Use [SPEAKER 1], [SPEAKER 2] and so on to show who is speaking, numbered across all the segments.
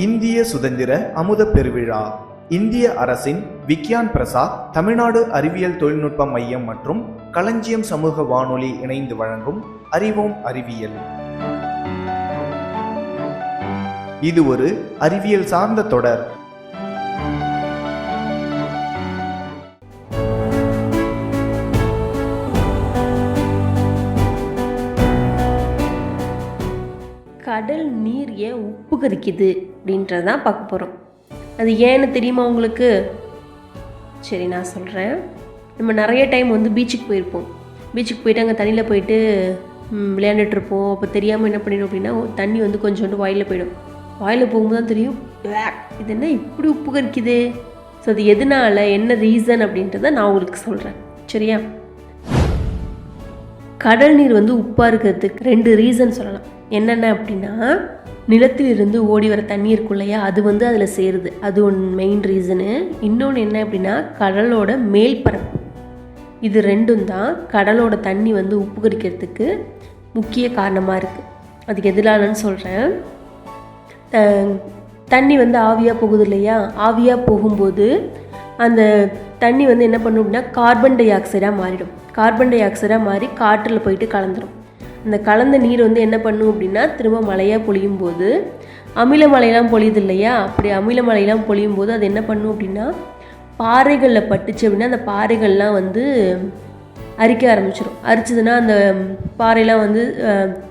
[SPEAKER 1] இந்திய சுதந்திர அமுத பெருவிழா இந்திய அரசின் விக்யான் பிரசாத், தமிழ்நாடு அறிவியல் தொழில்நுட்ப மையம் மற்றும் களஞ்சியம் சமூக வானொலி இணைந்து வழங்கும் அறிவோம் அறிவியல். இது ஒரு அறிவியல் சார்ந்த தொடர்.
[SPEAKER 2] கடல் நீர் ஏன் உப்பு கரிக்குது அப்படின்றதான் பார்க்க போகிறோம். அது ஏன்னு தெரியுமா உங்களுக்கு? சரி, நான் சொல்கிறேன். நம்ம நிறைய டைம் பீச்சுக்கு போயிருப்போம். பீச்சுக்கு போயிட்டு அங்கே தண்ணியில் போயிட்டு விளையாண்டுட்ருப்போம். அப்போ தெரியாமல் என்ன பண்ணிடும் அப்படின்னா, தண்ணி கொஞ்சோண்டு வாயில் போயிடும். வாயில் போகும்போது தான் தெரியும், இது என்ன இப்படி உப்பு கரிக்குது. ஸோ அது எதனால, என்ன ரீசன் அப்படின்றத நான் உங்களுக்கு சொல்கிறேன். சரியா? கடல் நீர் உப்பாக இருக்கிறதுக்கு 2 ரீசன் சொல்லலாம். என்னென்ன அப்படின்னா, நிலத்திலிருந்து ஓடி வர தண்ணி இருக்கும் இல்லையா, அது அதில் சேருது. அது ஒன்று மெயின் ரீசனு. இன்னொன்று என்ன அப்படின்னா, கடலோட மேல் பரப்பு. இது 2ம் தான் கடலோட தண்ணி உப்பு கரிக்கிறதுக்கு முக்கிய காரணமாக இருக்குது. அதுக்கு எதிராலன்னு சொல்கிறேன். தண்ணி ஆவியாக போகுது இல்லையா, ஆவியாக போகும்போது அந்த தண்ணி என்ன பண்ணும் அப்படின்னா கார்பன் டை ஆக்சைடாக மாறிடும். கார்பன் டை ஆக்சைடாக மாறி காற்றில் போயிட்டு கலந்துடும். அந்த கலந்த நீர் என்ன பண்ணும் அப்படின்னா, திரும்ப மழையாக பொழியும் போது அமில மழையெல்லாம் பொழியுது இல்லையா, அப்படி அமில மழையெல்லாம் பொழியும் போது அது என்ன பண்ணும் அப்படின்னா, பாறைகளில் பட்டுச்சு அப்படின்னா அந்த பாறைகள்லாம் அரிக்க ஆரம்பிச்சிடும். அரிச்சதுன்னா அந்த பாறைலாம்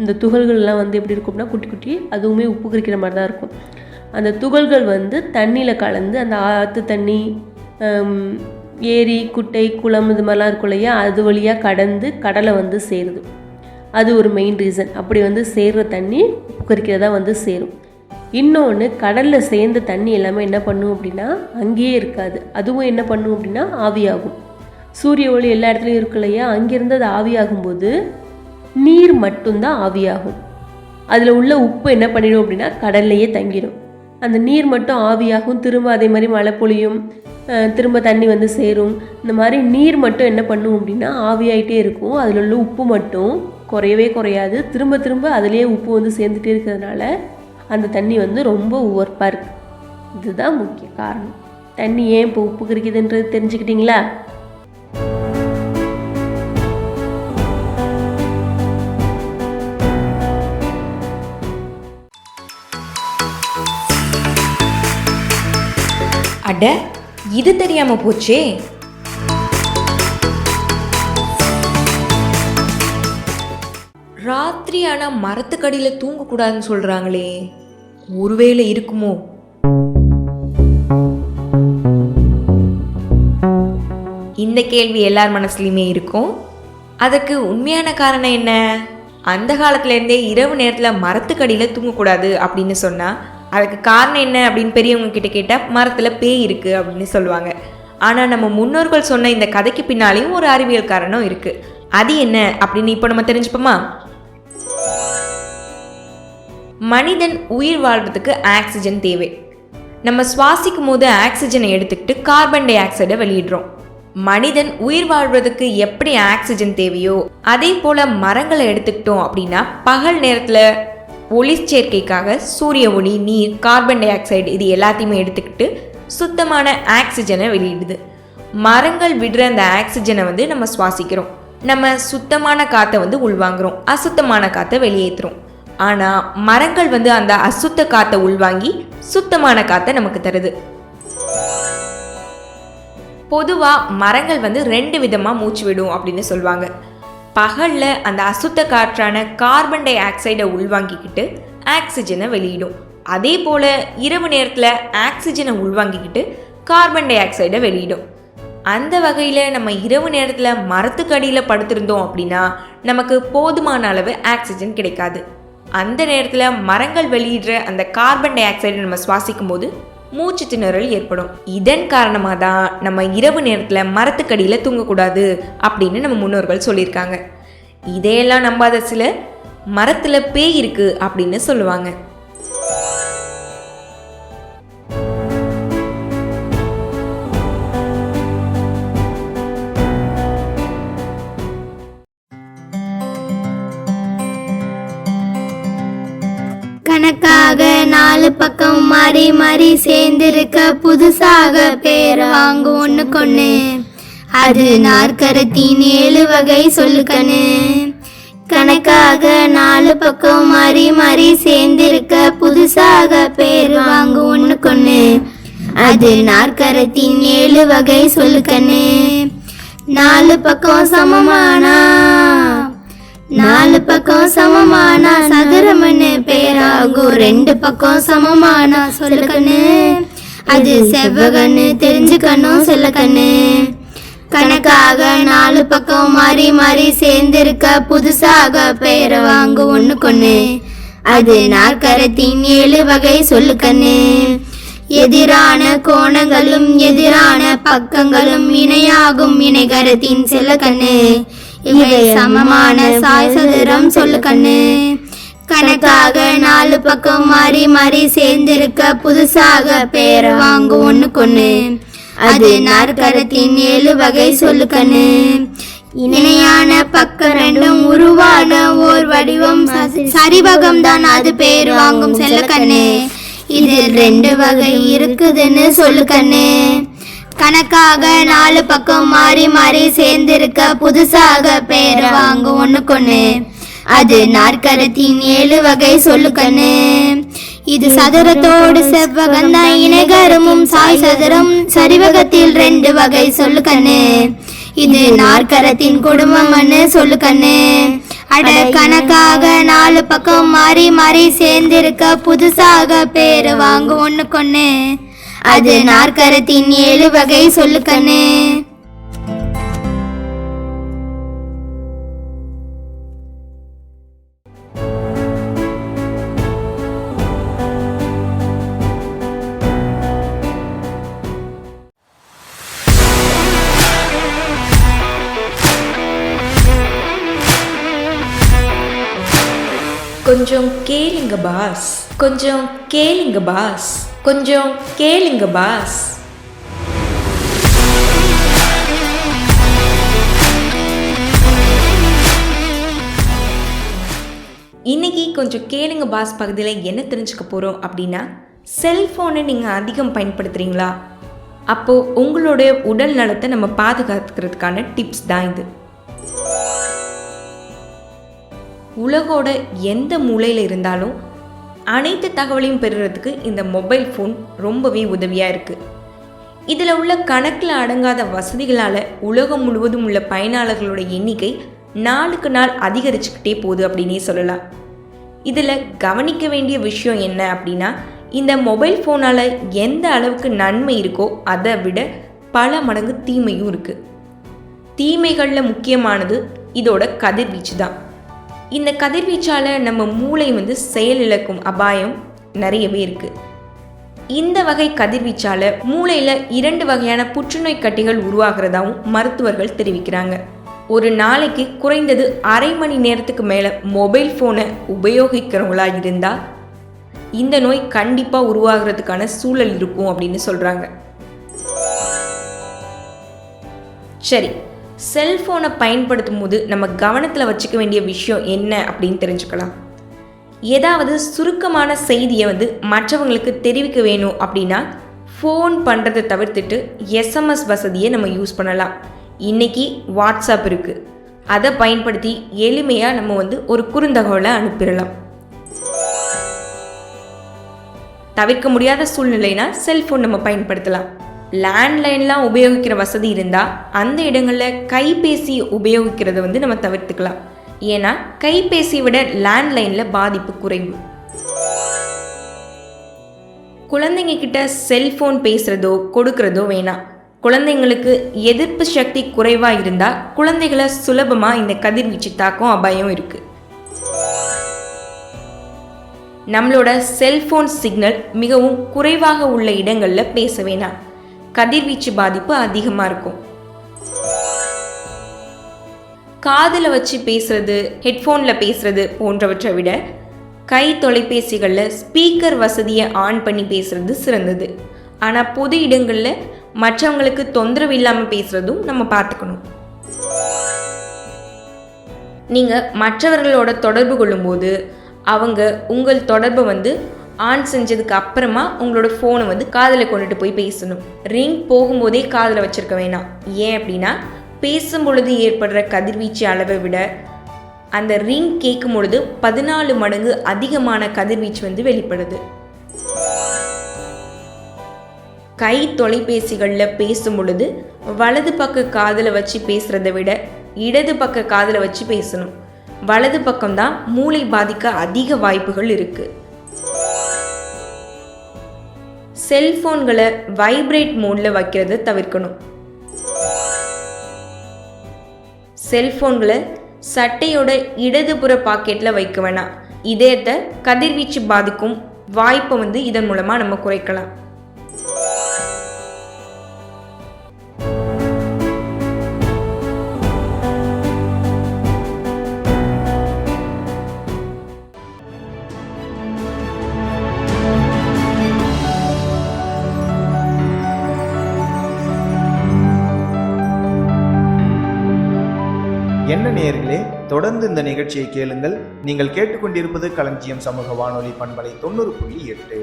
[SPEAKER 2] இந்த துகள்கள்லாம் எப்படி இருக்கும் அப்படின்னா குட்டி குட்டி, அதுவுமே உப்பு கரிக்கிற மாதிரி தான் இருக்கும். அந்த துகள்கள் தண்ணியில் கலந்து அந்த ஆற்று தண்ணி, ஏரி, குட்டை, குளம் இது மாதிரிலாம் இருக்கும் இல்லையா, அது வழியாக கடந்து கடலை சேருது. அது ஒரு மெயின் ரீசன். அப்படி சேர்கிற தண்ணி உப்பு கரிக்கிறதா சேரும். இன்னொன்று, கடலில் சேர்ந்த தண்ணி எல்லாமே என்ன பண்ணும் அப்படின்னா அங்கேயே இருக்காது. அதுவும் என்ன பண்ணும் அப்படின்னா ஆவியாகும். சூரிய ஒளி எல்லா இடத்துலையும் இருக்கு இல்லையா, அங்கேருந்து அது ஆவியாகும்போது நீர் மட்டும்தான் ஆவியாகும். அதில் உள்ள உப்பு என்ன பண்ணிடும் அப்படின்னா கடல்லையே தங்கிடும். அந்த நீர் மட்டும் ஆவியாகும். திரும்ப அதே மாதிரி மழை பொழியும், திரும்ப தண்ணி சேரும். இந்த மாதிரி நீர் மட்டும் என்ன பண்ணும் அப்படின்னா ஆவியாயிட்டே இருக்கும். அதில் உள்ள உப்பு மட்டும் குறையவே குறையாது. திரும்ப திரும்ப அதிலே உப்பு சேர்ந்துட்டே இருக்கிறதுனால அந்த தண்ணி ரொம்ப உவர்ப்பாக இருக்குது. இதுதான் முக்கிய காரணம். தண்ணி ஏன் இப்போ உப்பு கரிக்குதுன்றது தெரிஞ்சுக்கிட்டிங்களா?
[SPEAKER 3] அட, இது தெரியாம போச்சே. ராத்திரி ஆனா மரத்துக்கடியில் தூங்கக்கூடாதுன்னு சொல்றாங்களே, ஒருவேளை இருக்குமோ? இந்த கேள்வி எல்லார் மனசுலையுமே இருக்கும். அதுக்கு உண்மையான காரணம் என்ன? அந்த காலத்துலேருந்தே இரவு நேரத்தில் மரத்துக்கடியில் தூங்கக்கூடாது அப்படின்னு சொன்னால் அதுக்கு காரணம் என்ன அப்படின்னு பெரியவங்க கிட்ட கேட்டால் மரத்தில் பேய் இருக்குது அப்படின்னு சொல்லுவாங்க. ஆனால் நம்ம முன்னோர்கள் சொன்ன இந்த கதைக்கு பின்னாலேயும் ஒரு அறிவியல் காரணம் இருக்குது. அது என்ன அப்படின்னு இப்போ நம்ம தெரிஞ்சுப்போமா? மனிதன் உயிர் வாழ்றதுக்கு ஆக்சிஜன் தேவை. நம்ம சுவாசிக்கும் போது ஆக்சிஜனை எடுத்துக்கிட்டு கார்பன் டை ஆக்சைடை வெளியிடுறோம். மனிதன் உயிர் வாழ்றதுக்கு எப்படி ஆக்சிஜன் தேவையோ அதே போல மரங்களை எடுத்துக்கிட்டோம் அப்படின்னா பகல் நேரத்தில் ஒளிச்சேர்க்கைக்காக சூரிய ஒளி, நீர், கார்பன் டை ஆக்சைடு இது எல்லாத்தையுமே எடுத்துக்கிட்டு சுத்தமான ஆக்சிஜனை வெளியிடுது. மரங்கள் விடுற அந்த ஆக்சிஜனை நம்ம சுவாசிக்கிறோம். நம்ம சுத்தமான காற்றை உள்வாங்குறோம், அசுத்தமான காற்றை வெளியேற்றுறோம். ஆனால் மரங்கள் அந்த அசுத்த காற்றை உள்வாங்கி சுத்தமான காற்றை நமக்கு தருது. பொதுவாக மரங்கள் 2 விதமாக மூச்சு விடும் அப்படின்னு சொல்லுவாங்க. பகலில் அந்த அசுத்த காற்றான கார்பன் டை ஆக்சைடை உள்வாங்கிக்கிட்டு ஆக்சிஜனை வெளியிடும். அதே போல் இரவு நேரத்தில் ஆக்சிஜனை உள்வாங்கிக்கிட்டு கார்பன் டை ஆக்சைடை வெளியிடும். அந்த வகையில் நம்ம இரவு நேரத்தில் மரத்துக்கடியில் படுத்திருந்தோம் அப்படின்னா நமக்கு போதுமான அளவு ஆக்சிஜன் கிடைக்காது. அந்த நேரத்தில் மரங்கள் வெளியிடுற அந்த கார்பன் டை ஆக்சைடை நம்ம சுவாசிக்கும் போது மூச்சு திணறல் ஏற்படும். இதன் காரணமாக தான் நம்ம இரவு நேரத்தில் மரத்துக்கடியில் தூங்கக்கூடாது அப்படின்னு நம்ம முன்னோர்கள் சொல்லியிருக்காங்க. இதையெல்லாம் நம்பாத சிலர் மரத்தில் பேய் இருக்கு அப்படின்னு சொல்லுவாங்க.
[SPEAKER 4] கணக்காக 4 பக்கம் மாறி மாறி சேர்ந்திருக்க புதுசாக பேர் வாங்கு ஒண்ணுக்கொண்ணு. அது நாற்கரத்தின் 7 வகை சொல்லுக்கண்ணு. கணக்காக 4 பக்கம் மாறி மாறி சேர்ந்திருக்க புதுசாக பேர் வாங்கு ஒண்ணுக்கொண்ணு. அது நாற்கரத்தின் 7 வகை சொல்லுக்கண்ணு. 4 பக்கம் சமமானா 4 பக்கம் சமமானா சதுரம்னு பேராகும். 2 பக்கம் சமமானா சொல்லுக்கண்ணு. அது செவ்வகன்னு தெரிஞ்சுக்கணும் சொல்லக்கண்ணு. கணக்காக 4 பக்கம் மாறி மாறி சேர்ந்திருக்க புதுசாக பேர் வாங்கு ஒண்ணுக்கொண்ணு. அது நாற்கரத்தின் 7 வகை சொல்லுக்கண்ணு. எதிரான கோணங்களும் எதிரான பக்கங்களும் இணையாகும் இணைகரத்தின் செல்லக்கண்ணு. இவை சமமான சாய் சதுரம் சொல்லுக்கண்ணு. கணக்காக 4 பக்கம் மாறி மாறி சேர்ந்திருக்க புதுசாக பேர் வாங்கு ஒண்ணுக்கொண்ணு. அது நாற்கரத்தின் 7 வகை சொல்லுக்கண்ணு. இணையான பக்கம் ரெண்டும் உருவான ஓர் வடிவம் சரிவகம் தான் அது பேர் வாங்கும் செல்லக்கண்ணு. இதில் 2 வகை இருக்குதுன்னு சொல்லுக்கண்ணு. கணக்காக 4 பக்கம் மாறி மாறி சேர்ந்திருக்க புதுசாக பேர் வாங்கு ஒண்ணுக்கொண்ணு. அது நாற்கரத்தின் 7 வகை சொல்லுக்கண்ணு. இது சதுரத்தோடு செவ்வகம் தான் இணைகரமும் சாய் சதுரம் சரிவகத்தில் 2 வகை சொல்லுக்கண்ணு. இது நாற்கரத்தின் குடும்பம்னு சொல்லுக்கண்ணு. அட கணக்காக 4 பக்கம் மாறி மாறி சேர்ந்திருக்க புதுசாக பேர் வாங்கு ஒண்ணுக்கொண்ணு. அது நாற்கரத்தின் 7 வகை சொல்லுக்கண்ணு.
[SPEAKER 3] கொஞ்சம் கேளுங்க பாஸ், கொஞ்சம் கேளுங்க பாஸ், கொஞ்சம் கேளுங்க பாஸ். இன்னைக்கு கொஞ்சம் கேளுங்க பாஸ் பகுதியில் என்ன தெரிஞ்சுக்க போகிறோம் அப்படின்னா, செல்ஃபோனை நீங்கள் அதிகம் பயன்படுத்துகிறீங்களா? அப்போது உங்களுடைய உடல் நலத்தை நம்ம பாதுகாத்துக்கிறதுக்கான டிப்ஸ் தான் இது. உலகோட எந்த மூலையில் இருந்தாலும் அனைத்து தகவலையும் பெறுறதுக்கு இந்த மொபைல் ஃபோன் ரொம்பவே உதவியாக இருக்குது. இதில் உள்ள கணக்கில் அடங்காத வசதிகளால் உலகம் முழுவதும் உள்ள பயனாளர்களோட எண்ணிக்கை நாளுக்கு நாள் அதிகரிச்சுக்கிட்டே போகுது அப்படின்னே சொல்லலாம். இதில் கவனிக்க வேண்டிய விஷயம் என்ன அப்படின்னா, இந்த மொபைல் ஃபோனால் எந்த அளவுக்கு நன்மை இருக்கோ அதை விட பல மடங்கு தீமையும் இருக்குது. தீமைகளில் முக்கியமானது இதோட கதிர்வீச்சு தான். இந்த கதிர்வீச்சால் நம்ம மூளை செயலிழக்கும் அபாயம் நிறையவே இருக்குது. இந்த வகை கதிர்வீச்சால் மூளையில் 2 வகையான புற்றுநோய் கட்டிகள் உருவாகிறதாவும் மருத்துவர்கள் தெரிவிக்கிறாங்க. ஒரு நாளைக்கு குறைந்தது அரை மணி நேரத்துக்கு மேலே மொபைல் ஃபோனை உபயோகிக்கிறவங்களா இருந்தால் இந்த நோய் கண்டிப்பாக உருவாகிறதுக்கான சூழல் இருக்கும் அப்படின்னு சொல்கிறாங்க. சரி, செல்ஃபோனை பயன்படுத்தும் போது நம்ம கவனத்தில் வச்சுக்க வேண்டிய விஷயம் என்ன அப்படின்னு தெரிஞ்சுக்கலாம். ஏதாவது சுருக்கமான செய்தியை மற்றவங்களுக்கு தெரிவிக்க வேணும் அப்படின்னா ஃபோன் பண்ணுறதை தவிர்த்துட்டு SMS வசதியை நம்ம யூஸ் பண்ணலாம். இன்றைக்கி வாட்ஸ்அப் இருக்குது, அதை பயன்படுத்தி எளிமையாக நம்ம ஒரு குறுந்தகவலை அனுப்பிடலாம். தவிர்க்க முடியாத சூழ்நிலைனா செல்ஃபோன் நம்ம பயன்படுத்தலாம். லேண்ட்லைன்லாம் உபயோகிக்கிற வசதி இருந்தால் அந்த இடங்களில் கைபேசி உபயோகிக்கிறத நம்ம தவிர்த்துக்கலாம். ஏன்னா கைபேசியை விட லேண்ட்லைனில் பாதிப்பு குறைவு. குழந்தைங்க கிட்ட செல்ஃபோன் பேசுகிறதோ கொடுக்கறதோ வேணாம். குழந்தைங்களுக்கு எதிர்ப்பு சக்தி குறைவாக இருந்தால் குழந்தைகளை சுலபமாக இந்த கதிர்வீச்சு தாக்கும் அபாயம் இருக்குது. நம்மளோட செல்ஃபோன் சிக்னல் மிகவும் குறைவாக உள்ள இடங்களில் பேச வேணாம். கதிர்வீச்சு பாதிப்பு அதிகமாக இருக்கும். காதில் வச்சு பேசுறது, ஹெட்ஃபோனில் பேசுறது போன்றவற்றை விட கை தொலைபேசிகளில் ஸ்பீக்கர் வசதியை ஆன் பண்ணி பேசுறது சிறந்தது. ஆனால் பொது இடங்களில் மற்றவங்களுக்கு தொந்தரவு இல்லாமல் பேசுறதும் நம்ம பார்த்துக்கணும். நீங்கள் மற்றவர்களோட தொடர்பு கொள்ளும்போது அவங்க உங்கள் தொடர்பை வந்து ஆன் செஞ்சதுக்கு அப்புறமா உங்களோட ஃபோனை வந்து காதில் கொண்டுட்டு போய் பேசணும். ரிங் போகும்போதே காதில் வச்சுருக்க வேணாம். ஏன் அப்படின்னா பேசும் பொழுது ஏற்படுற கதிர்வீச்சு அளவை விட அந்த ரிங் கேட்கும் பொழுது 14 மடங்கு அதிகமான கதிர்வீச்சு வந்து வெளிப்படுது. கை தொலைபேசிகளில் பேசும் பொழுது வலது பக்க காதில் வச்சு பேசுகிறத விட இடது பக்க காதில் வச்சு பேசணும். வலது பக்கம்தான் மூளை பாதிக்க அதிக வாய்ப்புகள் இருக்குது. செல்ஃபோன்களை வைப்ரேட் மோடில் வைக்கிறத தவிர்க்கணும். செல்ஃபோன்களை சட்டையோட இடதுபுற பாக்கெட்டில் வைக்க வேணாம். இதயத்தை கதிர்வீச்சு பாதிக்கும் வாய்ப்பை வந்து இதன் மூலமாக நம்ம குறைக்கலாம்.
[SPEAKER 1] என்ன நேயர்களே, தொடர்ந்து இந்த நிகழ்ச்சியை கேளுங்கள். நீங்கள் கேட்டுக்கொண்டிருப்பது களஞ்சியம் சமூக வானொலி பண்பலை 90.8.